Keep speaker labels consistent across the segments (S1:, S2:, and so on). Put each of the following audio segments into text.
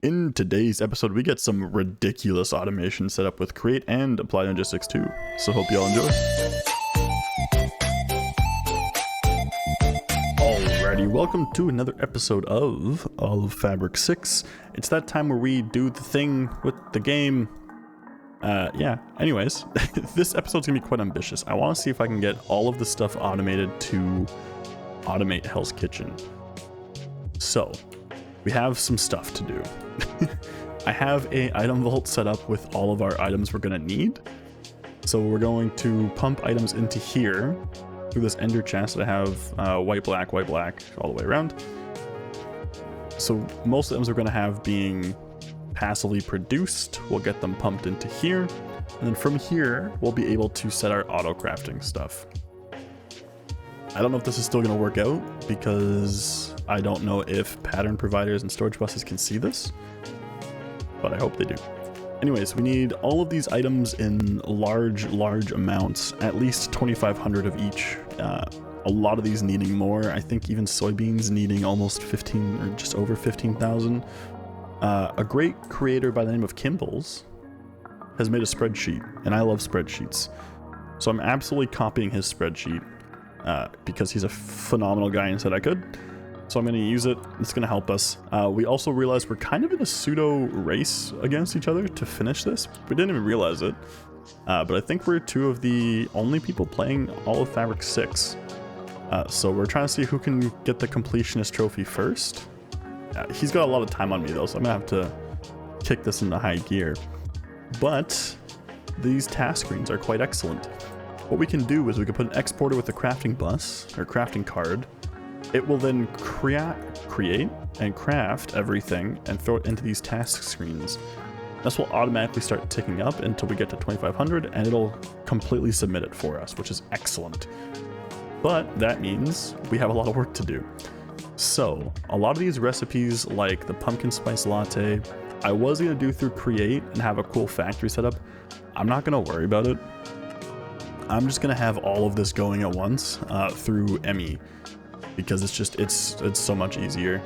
S1: In today's episode, we get some ridiculous automation set up with Create and Apply Logistics too. So hope you all enjoy. Alrighty, welcome to another episode of All of Fabric 6. It's that time where we do the thing with the game. Anyways, this episode's gonna be quite ambitious. I want to see if I can get all of the stuff automated to automate Hell's Kitchen. So, we have some stuff to do. I have a item vault set up with all of our items we're gonna need. So we're going to pump items into here through this ender chest that I have white, black, all the way around. So most of the items we're gonna have being passively produced, we'll get them pumped into here. And then from here, we'll be able to set our auto crafting stuff. I don't know if this is still gonna work out because I don't know if pattern providers and storage buses can see this, but I hope they do. Anyways, we need all of these items in large amounts, at least 2,500 of each. A lot of these needing more. I think even soybeans needing almost 15 or just over 15,000. A great creator by the name of Kmbles has made a spreadsheet, and I love spreadsheets. So I'm absolutely copying his spreadsheet because he's a phenomenal guy and said I could. So I'm going to use it. It's going to help us. We also realized we're kind of in a pseudo race against each other to finish this. We didn't even realize it. But I think we're two of the only people playing all of Fabric 6. So we're trying to see who can get the completionist trophy first. He's got a lot of time on me though, so I'm going to have to kick this into high gear. But these task screens are quite excellent. What we can do is we can put an exporter with a crafting bus or crafting card. It will then create and craft everything and throw it into these task screens. This will automatically start ticking up until we get to 2,500 and it'll completely submit it for us, which is excellent. But that means we have a lot of work to do. So a lot of these recipes like the pumpkin spice latte, I was going to do through Create and have a cool factory setup. I'm not going to worry about it. I'm just going to have all of this going at once through ME. Because it's so much easier.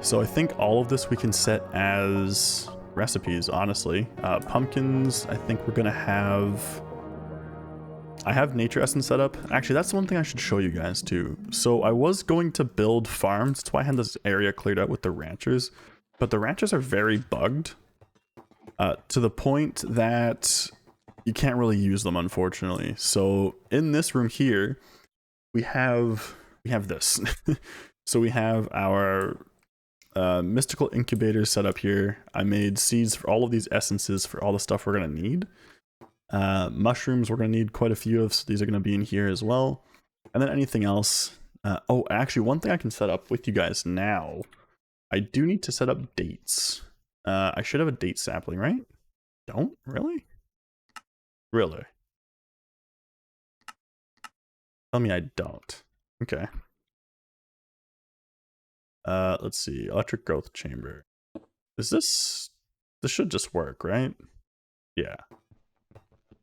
S1: So I think all of this we can set as recipes, honestly. Pumpkins, I think we're gonna have... I have nature essence set up. Actually, that's one thing I should show you guys too. So I was going to build farms, that's why I had this area cleared out with the ranchers. But the ranchers are very bugged to the point that you can't really use them, unfortunately. So in this room here, we have this. So we have our mystical incubators set up here. I made seeds for all of these essences for all the stuff we're going to need. Mushrooms, we're going to need quite a few of, so these are going to be in here as well. And then anything else. Oh, actually, one thing I can set up with you guys now. I do need to set up dates. I should have a date sapling, right? Don't? Really? Really? Tell me I don't. Okay. Let's see. Electric growth chamber. This should just work, right? Yeah.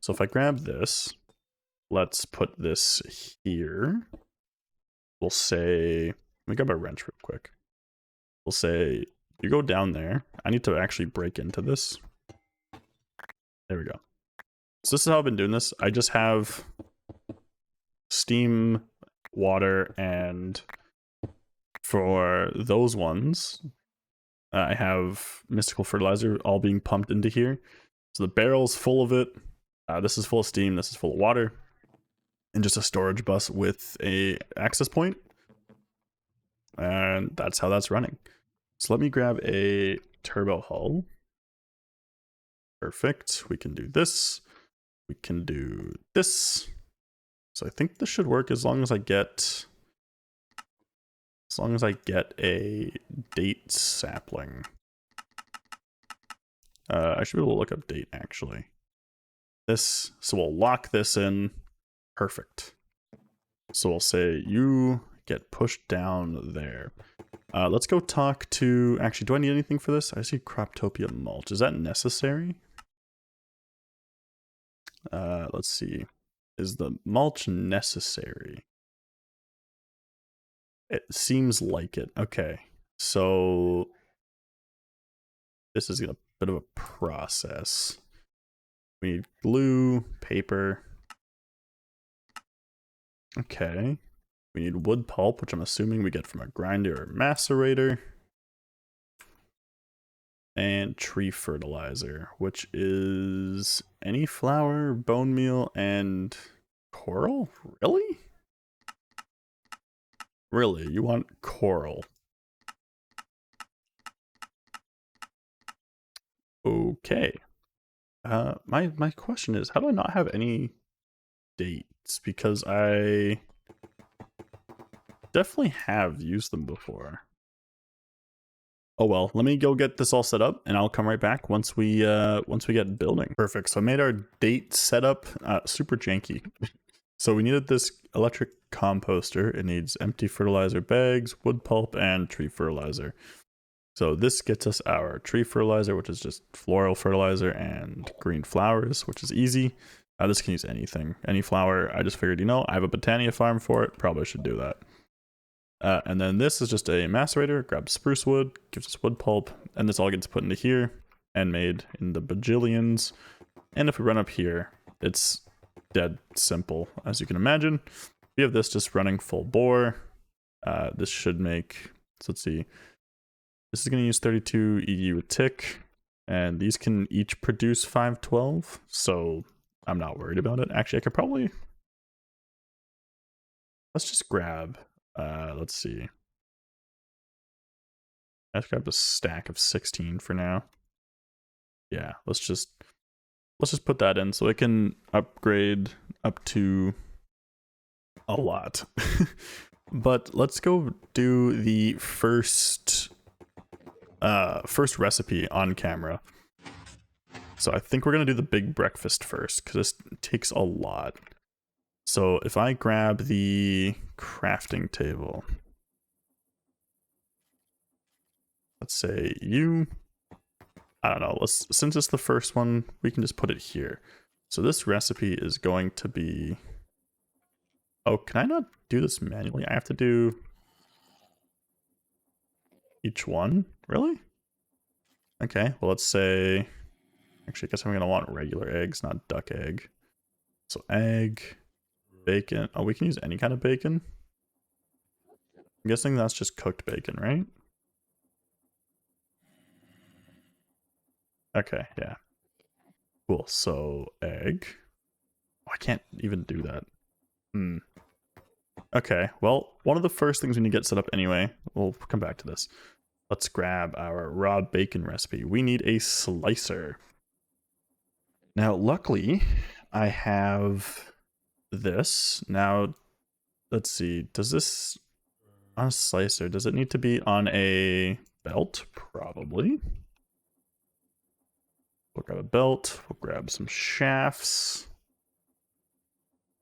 S1: So if I grab this, let's put this here. We'll say, let me grab a wrench real quick. We'll say, you go down there. I need to actually break into this. There we go. So this is how I've been doing this. I just have steam, water, and for those ones I have mystical fertilizer all being pumped into here. So the barrel's full of it. This is full of steam, this is full of water, and just a storage bus with a access point, and that's how that's running. So let me grab a turbo hull. Perfect. We can do this, we can do this. So I think this should work as long as I get a date sapling. I should be able to look up date actually. This, so we'll lock this in. Perfect. So we'll say you get pushed down there. Let's go talk to, actually, do I need anything for this? I see Croptopia mulch. Is that necessary? Let's see. Is the mulch necessary? It seems like it. Okay. So This is a bit of a process. We need glue, paper. Okay. We need wood pulp, which I'm assuming we get from a grinder or macerator. And tree fertilizer, which is any flour, bone meal, and coral? Really? Really? You want coral? Okay. My question is, how do I not have any dates? Because I definitely have used them before. Oh well, let me go get this all set up and I'll come right back once we get building. Perfect. So I made our date setup super janky. So we needed this electric composter. It needs empty fertilizer bags, wood pulp, and tree fertilizer. So this gets us our tree fertilizer, which is just floral fertilizer, and green flowers, which is easy. This can use anything, any flower. I just figured, you know, I have a Botania farm for it. Probably should do that. And then this is just a macerator. Grab spruce wood, gives us wood pulp, and this all gets put into here and made in the bajillions. And if we run up here, it's dead simple, as you can imagine. We have this just running full bore. This should make, so let's see. This is going to use 32 EU a tick, and these can each produce 512, so I'm not worried about it. Actually, I could probably, let's just grab, let's see. Let's grab a stack of 16 for now. Yeah, let's just put that in so it can upgrade up to a lot. But let's go do the first recipe on camera. So I think we're gonna do the big breakfast first because this takes a lot. So if I grab the crafting table, let's say I don't know, since it's the first one, we can just put it here. So this recipe is going to be, oh, can I not do this manually? I have to do each one? Really? Okay, well, let's say, actually, I guess I'm gonna want regular eggs, not duck egg. So egg, bacon. Oh, we can use any kind of bacon. I'm guessing that's just cooked bacon, right? Okay, yeah. Cool, so egg. Oh, I can't even do that. Okay, well, one of the first things we need to get set up anyway, we'll come back to this. Let's grab our raw bacon recipe. We need a slicer. Now, luckily, I have this. Now, let's see, does this, on a slicer, does it need to be on a belt? Probably. We'll grab a belt, we'll grab some shafts.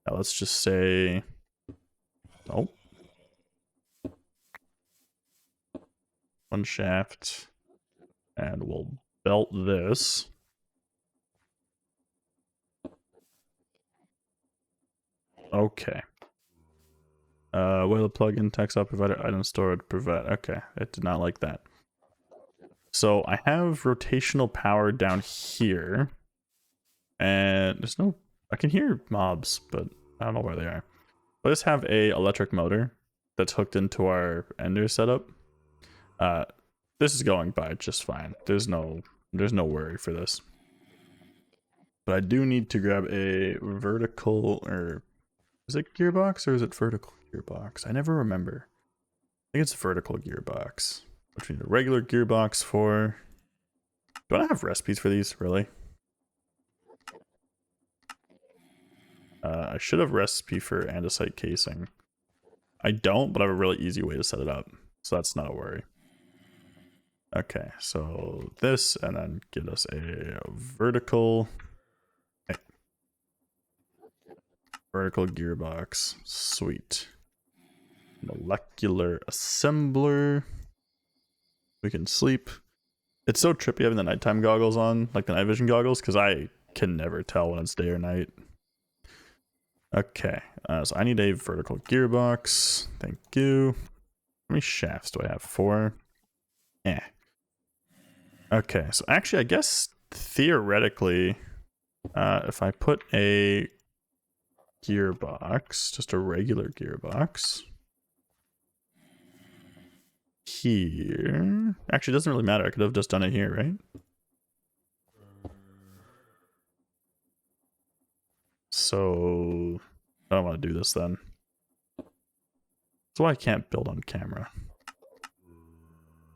S1: Now let's just say, oh, one shaft, and we'll belt this. Okay. Where the plugin text up provided item stored provide. Okay, it did not like that. So I have rotational power down here, and there's no, I can hear mobs, but I don't know where they are. Let's have a electric motor that's hooked into our ender setup. This is going by just fine. There's no worry for this. But I do need to grab a vertical, or is it gearbox or is it vertical gearbox? I never remember. I think it's vertical gearbox, which we need a regular gearbox for. Do I have recipes for these, really? I should have recipe for andesite casing. I don't, but I have a really easy way to set it up, so that's not a worry. Okay, so this, and then get us a vertical gearbox. Sweet. Molecular assembler. We can sleep. It's so trippy having the nighttime goggles on, like the night vision goggles, because I can never tell when it's day or night. Okay, so I need a vertical gearbox. Thank you. How many shafts do I have? 4? Eh. Okay, so actually, I guess theoretically, if I put a gearbox, just a regular gearbox, here, actually, it doesn't really matter. I could have just done it here, right? So I don't want to do this then. That's why I can't build on camera.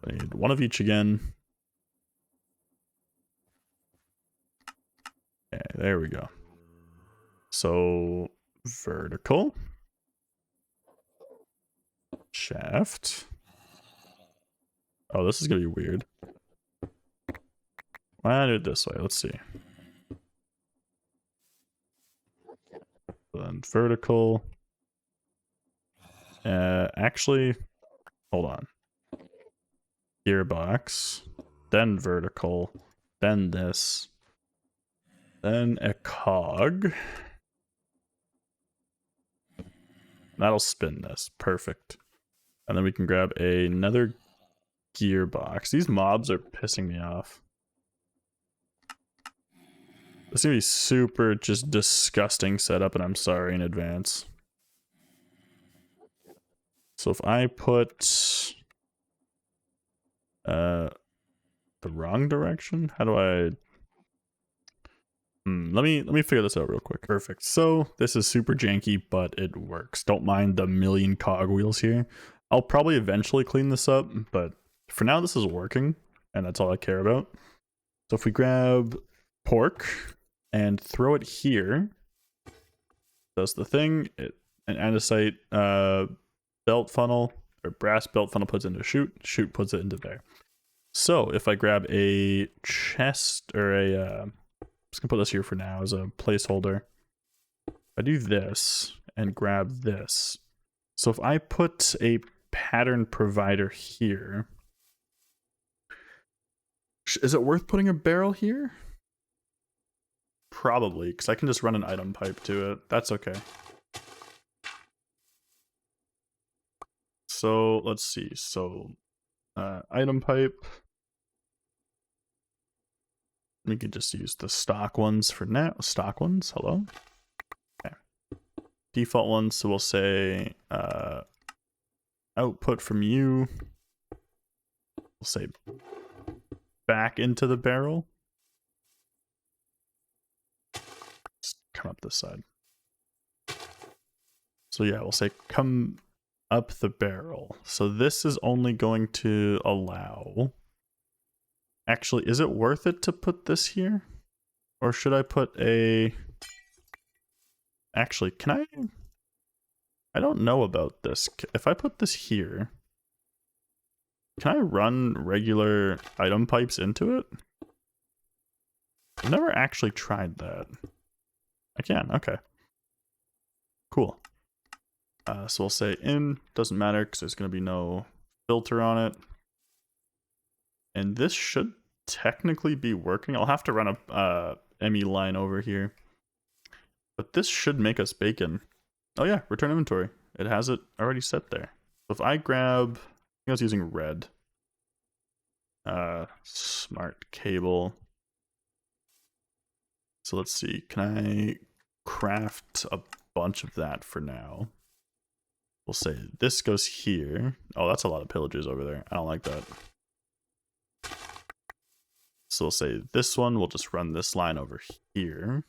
S1: I need one of each again. Okay, there we go. So vertical. Shaft. Oh, this is gonna be weird. Why do it this way? Let's see. Then vertical. Actually, hold on. Gearbox, then vertical, then this, then a cog. That'll spin this. Perfect. And then we can grab another gearbox. These mobs are pissing me off. This is gonna be super just disgusting setup, and I'm sorry in advance. So if I put the wrong direction, how do I? Let me figure this out real quick. Perfect. So this is super janky, but it works. Don't mind the million cogwheels here. I'll probably eventually clean this up, but for now this is working, and that's all I care about. So if we grab pork and throw it here, does the thing. An andesite belt funnel or brass belt funnel puts it into chute puts it into there. So if I grab a chest or a just gonna put this here for now as a placeholder. I do this and grab this. So if I put a pattern provider here, is it worth putting a barrel here? Probably, because I can just run an item pipe to it. That's okay. So let's see. So item pipe. We could just use the stock ones for now. Stock ones, hello? Okay. Default ones, so we'll say output from you. We'll say back into the barrel. Just come up this side. So yeah, we'll say come up the barrel. So this is only going to allow... Actually, is it worth it to put this here? Or should I put a... Actually, can I... I don't know about this. If I put this here, can I run regular item pipes into it? I've never actually tried that. I can, okay. Cool. So we'll say in, doesn't matter because there's going to be no filter on it. And this should technically be working. I'll have to run a ME line over here. But this should make us bacon. Oh yeah, return inventory. It has it already set there. So if I grab, I think I was using red. Smart cable. So let's see, can I craft a bunch of that for now? We'll say this goes here. Oh, that's a lot of pillages over there. I don't like that. So we'll say this one, we'll just run this line over here.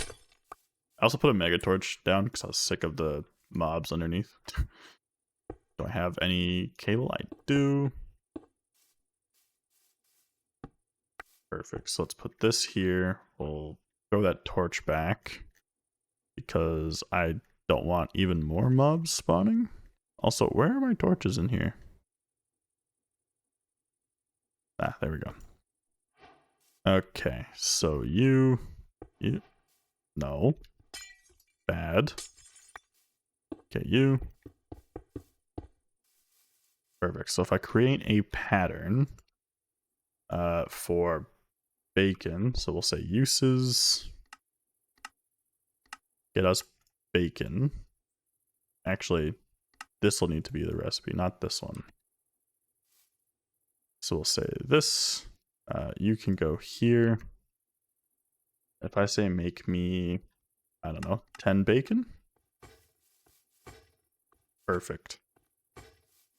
S1: I also put a mega torch down because I was sick of the mobs underneath. Do I have any cable? I do. Perfect. So let's put this here. We'll throw that torch back because I don't want even more mobs spawning. Also, where are my torches in here? Ah, there we go. Okay, so you, no, bad. Okay, you. Perfect. So if I create a pattern for bacon, so we'll say uses, get us bacon. Actually, this will need to be the recipe, not this one. So we'll say this, you can go here. If I say make me, I don't know, 10 bacon. Perfect.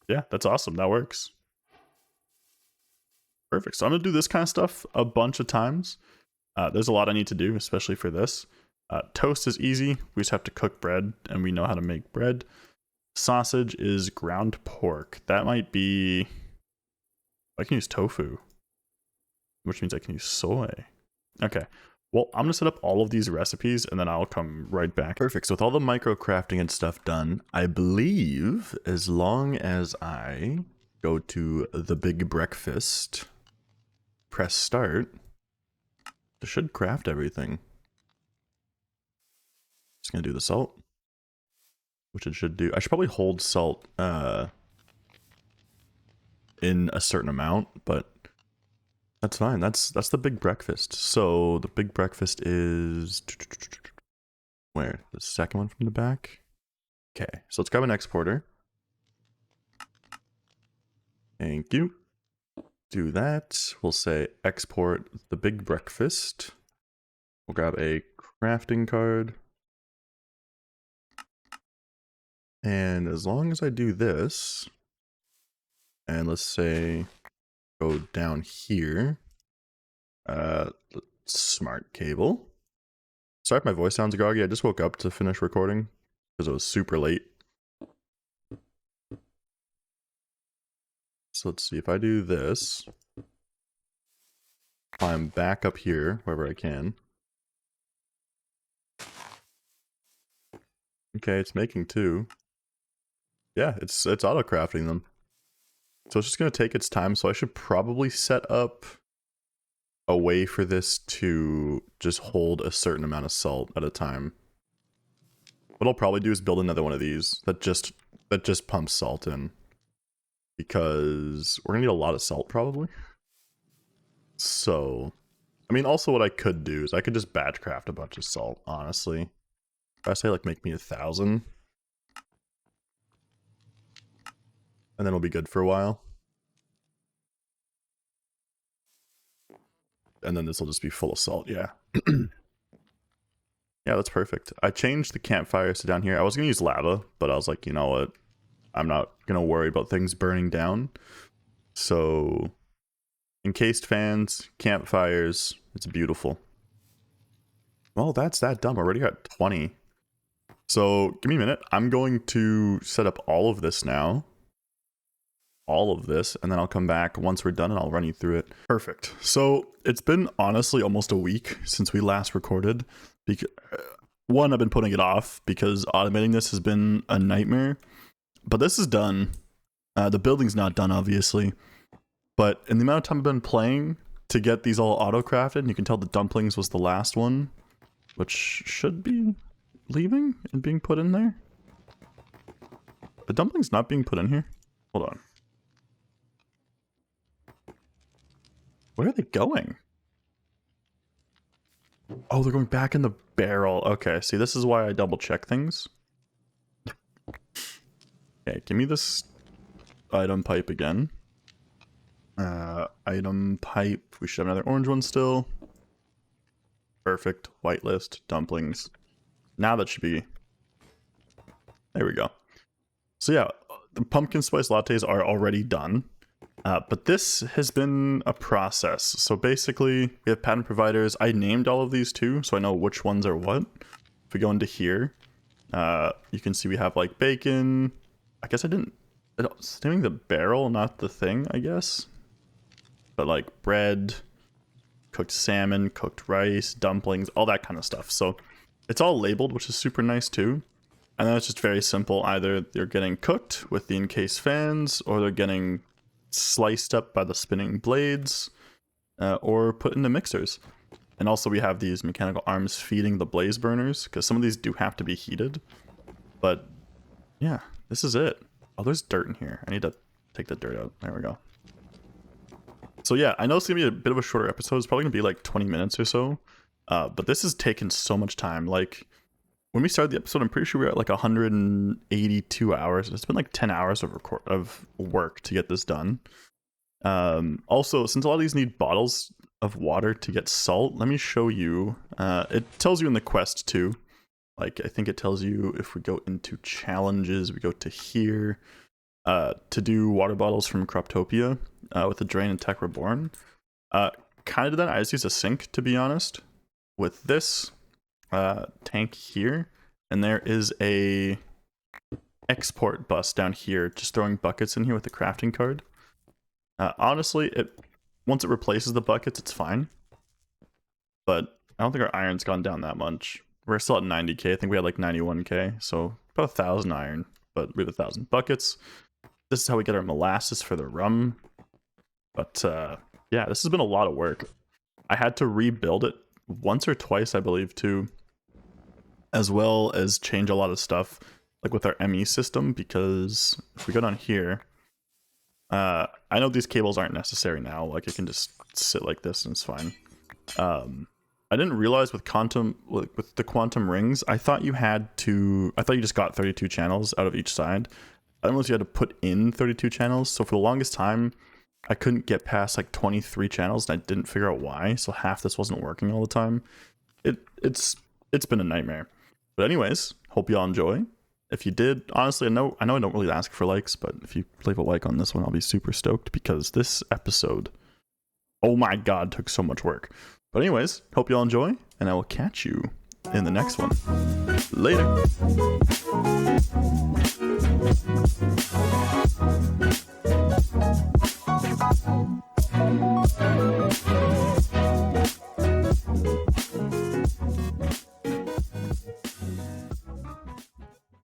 S1: Yeah, that's awesome. That works. Perfect. So I'm going to do this kind of stuff a bunch of times. There's a lot I need to do, especially for this. Toast is easy. We just have to cook bread, and we know how to make bread. Sausage is ground pork. That might be... I can use tofu, which means I can use soy. Okay. Well, I'm going to set up all of these recipes, and then I'll come right back. Perfect. So with all the micro crafting and stuff done, I believe as long as I go to the big breakfast, press start, it should craft everything. Just going to do the salt, which it should do. I should probably hold salt in a certain amount, but that's fine. That's the big breakfast. So the big breakfast is where? The second one from the back? Okay, so let's grab an exporter. Thank you. Do that. We'll say export the big breakfast. We'll grab a crafting card. And as long as I do this, and let's say go down here, smart cable. Sorry if my voice sounds groggy. I just woke up to finish recording because it was super late. So let's see if I do this. Climb back up here wherever I can. Okay, it's making two. Yeah, it's auto crafting them. So it's just gonna take its time. So I should probably set up a way for this to just hold a certain amount of salt at a time. What I'll probably do is build another one of these that just pumps salt in, because we're gonna need a lot of salt probably. So, I mean, also what I could do is I could just batch craft a bunch of salt, honestly. If I say like make me 1,000, and then it'll be good for a while. And then this will just be full of salt, yeah. Yeah, that's perfect. I changed the campfires to down here. I was gonna use lava, but I was like, you know what? I'm not gonna worry about things burning down. So, encased fans, campfires, it's beautiful. Well, that's that done. We're already at 20. So, give me a minute. I'm going to set up all of this now. All of this, and then I'll come back once we're done and I'll run you through it. Perfect. So it's been honestly almost a week since we last recorded. Because one, I've been putting it off because automating this has been a nightmare. But this is done. The building's not done, obviously. But in the amount of time I've been playing to get these all auto-crafted, and you can tell the dumplings was the last one, which should be leaving and being put in there. The dumpling's not being put in here? Hold on. Where are they going? Oh, they're going back in the barrel. Okay, see, this is why I double check things. Okay, give me this item pipe again. Item pipe. We should have another orange one still. Perfect. Whitelist. Dumplings. Now that should be... There we go. So yeah, the pumpkin spice lattes are already done. But this has been a process. So basically, we have pattern providers. I named all of these too, so I know which ones are what. If we go into here, you can see we have like bacon. I guess it's naming the barrel, not the thing, I guess. But like bread, cooked salmon, cooked rice, dumplings, all that kind of stuff. So it's all labeled, which is super nice too. And then it's just very simple. Either they're getting cooked with the encased fans, or they're getting sliced up by the spinning blades, or put into mixers. And also we have these mechanical arms feeding the blaze burners, because some of these do have to be heated. But yeah, this is it. Oh, there's dirt in here. I need to take the dirt out. There we go. So yeah, I know it's gonna be a bit of a shorter episode. It's probably gonna be like 20 minutes or so. But this has taken so much time. Like, when we started the episode, I'm pretty sure we were at like 182 hours. It's been like 10 hours of work to get this done. Also, since a lot of these need bottles of water to get salt, let me show you. It tells you in the quest too. Like, I think it tells you if we go into challenges, we go to here, to do water bottles from Croptopia with the drain and Tech Reborn. Kind of did that. I just used a sink, to be honest. With this tank here, and there is a export bus down here, just throwing buckets in here with the crafting card. Honestly, once it replaces the buckets, it's fine. But I don't think our iron's gone down that much. We're still at 90k. I think we had like 91k, so about 1,000 iron, but we have 1,000 buckets. This is how we get our molasses for the rum. But yeah, this has been a lot of work. I had to rebuild it once or twice, I believe, too, as well as change a lot of stuff, like with our ME system, because if we go down here, I know these cables aren't necessary now. Like, it can just sit like this and it's fine. I didn't realize with the quantum rings, I thought you just got 32 channels out of each side. I didn't realize you had to put in 32 channels. So for the longest time, I couldn't get past like 23 channels, and I didn't figure out why. So half this wasn't working all the time. It's been a nightmare. But anyways, hope y'all enjoy. If you did, honestly, I know I don't really ask for likes, but if you leave a like on this one, I'll be super stoked, because this episode, oh my god, took so much work. But anyways, hope y'all enjoy, and I will catch you in the next one. Later.